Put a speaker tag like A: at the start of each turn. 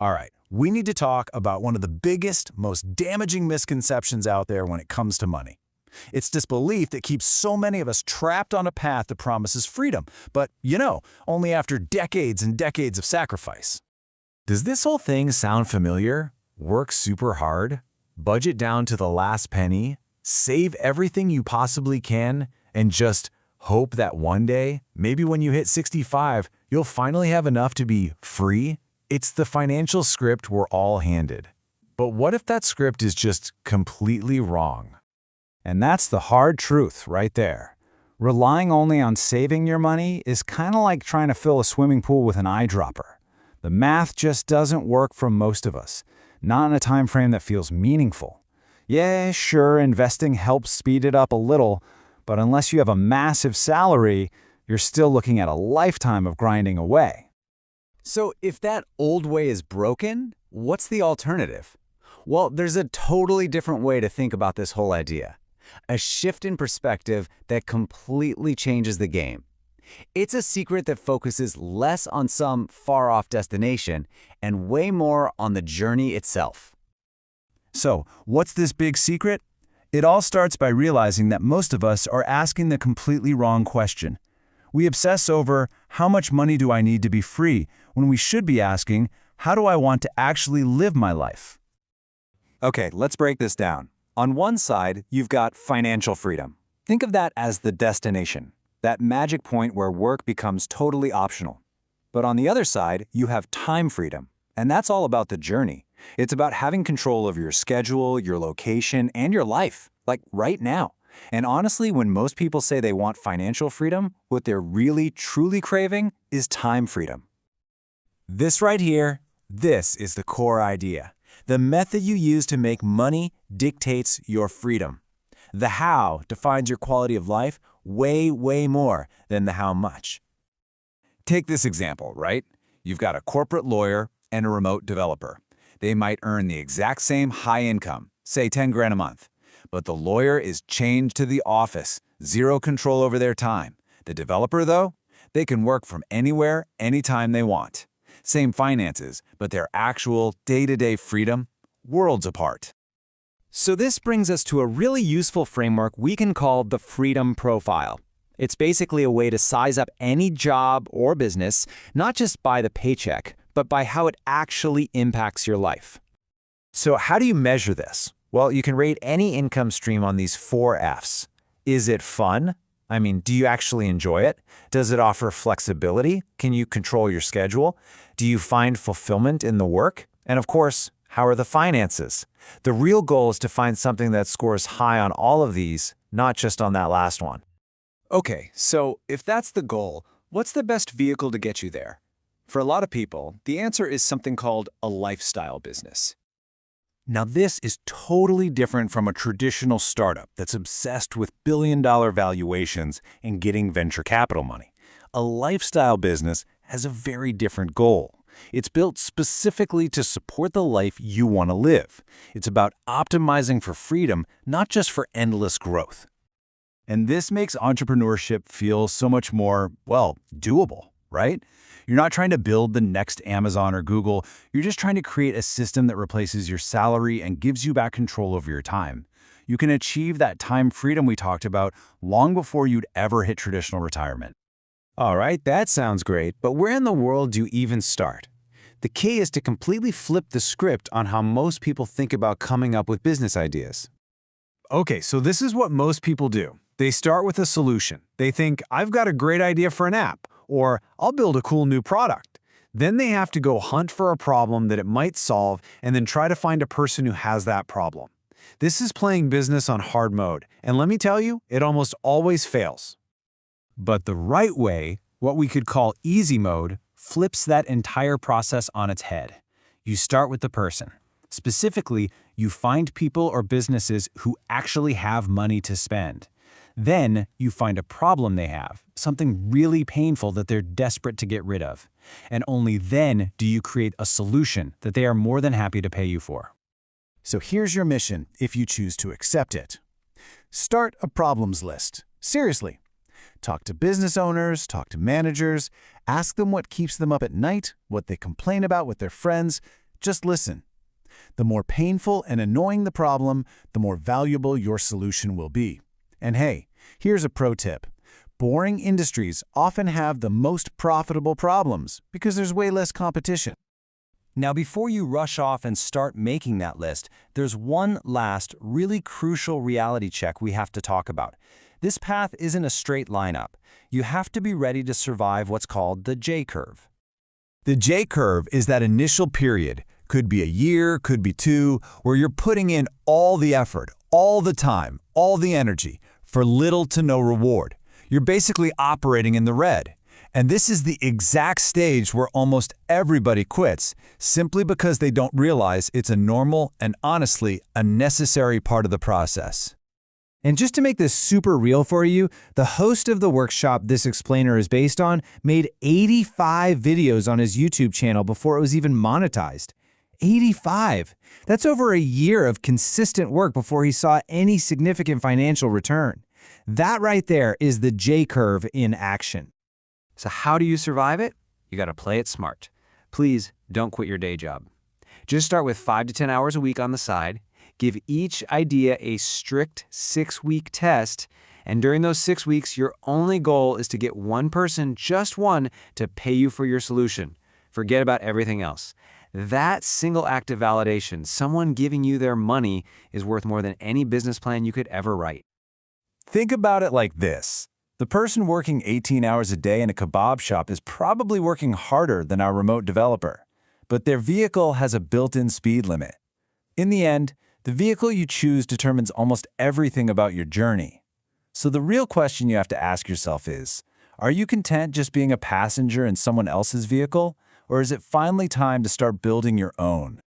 A: All right, we need to talk about one of the biggest, most damaging misconceptions out there when it comes to money. It's this belief that keeps so many of us trapped on a path that promises freedom, but, only after decades and decades of sacrifice. Does this whole thing sound familiar? Work super hard, budget down to the last penny, save everything you possibly can, and just hope that one day, maybe when you hit 65, you'll finally have enough to be free? It's the financial script we're all handed. But what if that script is just completely wrong?
B: And that's the hard truth right there. Relying only on saving your money is kind of like trying to fill a swimming pool with an eyedropper. The math just doesn't work for most of us, not in a time frame that feels meaningful. Yeah, sure, investing helps speed it up a little, but unless you have a massive salary, you're still looking at a lifetime of grinding away.
C: So if that old way is broken, what's the alternative? Well, there's a totally different way to think about this whole idea. A shift in perspective that completely changes the game. It's a secret that focuses less on some far-off destination and way more on the journey itself.
A: So, what's this big secret? It all starts by realizing that most of us are asking the completely wrong question. We obsess over, how much money do I need to be free, when we should be asking, how do I want to actually live my life?
D: Okay, let's break this down. On one side, you've got financial freedom. Think of that as the destination, that magic point where work becomes totally optional. But on the other side, you have time freedom, and that's all about the journey. It's about having control of your schedule, your location, and your life, like right now. And honestly, when most people say they want financial freedom, what they're really, truly craving is time freedom.
A: This right here, this is the core idea. The method you use to make money dictates your freedom. The how defines your quality of life way, way more than the how much. Take this example, right? You've got a corporate lawyer and a remote developer. They might earn the exact same high income, say 10 grand a month. But the lawyer is chained to the office, zero control over their time. The developer, though, they can work from anywhere, anytime they want. Same finances, but their actual day-to-day freedom, worlds apart.
C: So this brings us to a really useful framework we can call the Freedom Profile. It's basically a way to size up any job or business, not just by the paycheck, but by how it actually impacts your life.
A: So how do you measure this? Well, you can rate any income stream on these 4 Fs. Is it fun? I mean, do you actually enjoy it? Does it offer flexibility? Can you control your schedule? Do you find fulfillment in the work? And of course, how are the finances? The real goal is to find something that scores high on all of these, not just on that last one.
C: Okay, so if that's the goal, what's the best vehicle to get you there? For a lot of people, the answer is something called a lifestyle business.
A: Now, this is totally different from a traditional startup that's obsessed with billion-dollar valuations and getting venture capital money. A lifestyle business has a very different goal. It's built specifically to support the life you want to live. It's about optimizing for freedom, not just for endless growth. And this makes entrepreneurship feel so much more, doable, right? You're not trying to build the next Amazon or Google. You're just trying to create a system that replaces your salary and gives you back control over your time. You can achieve that time freedom we talked about long before you'd ever hit traditional retirement.
B: All right, that sounds great, but where in the world do you even start? The key is to completely flip the script on how most people think about coming up with business ideas.
A: Okay, so this is what most people do. They start with a solution. They think, I've got a great idea for an app, or I'll build a cool new product. Then they have to go hunt for a problem that it might solve and then try to find a person who has that problem. This is playing business on hard mode, and let me tell you, it almost always fails. But the right way, what we could call easy mode, flips that entire process on its head. You start with the person. Specifically, you find people or businesses who actually have money to spend. Then you find a problem they have, something really painful that they're desperate to get rid of. And only then do you create a solution that they are more than happy to pay you for. So here's your mission if you choose to accept it. Start a problems list. Seriously. Talk to business owners, talk to managers, ask them what keeps them up at night, what they complain about with their friends.
E: Just listen. The more painful and annoying the problem, the more valuable your solution will be. And hey, here's a pro tip. Boring industries often have the most profitable problems because there's way less competition.
D: Now, before you rush off and start making that list, there's one last, really crucial reality check we have to talk about. This path isn't a straight line up. You have to be ready to survive what's called the J-curve.
B: The J-curve is that initial period, could be a year, could be 2, where you're putting in all the effort, all the time, all the energy, for little to no reward. You're basically operating in the red. And this is the exact stage where almost everybody quits, simply because they don't realize it's a normal and honestly a necessary part of the process.
A: And just to make this super real for you, the host of the workshop this explainer is based on made 85 videos on his YouTube channel before it was even monetized. 85! That's over a year of consistent work before he saw any significant financial return. That right there is the J-curve in action.
C: So how do you survive it? You got to play it smart. Please don't quit your day job. Just start with 5 to 10 hours a week on the side. Give each idea a strict 6-week test. And during those 6 weeks, your only goal is to get one person, just one, to pay you for your solution. Forget about everything else. That single act of validation, someone giving you their money, is worth more than any business plan you could ever write.
D: Think about it like this. The person working 18 hours a day in a kebab shop is probably working harder than our remote developer, but their vehicle has a built-in speed limit. In the end, the vehicle you choose determines almost everything about your journey. So the real question you have to ask yourself is, are you content just being a passenger in someone else's vehicle, or is it finally time to start building your own?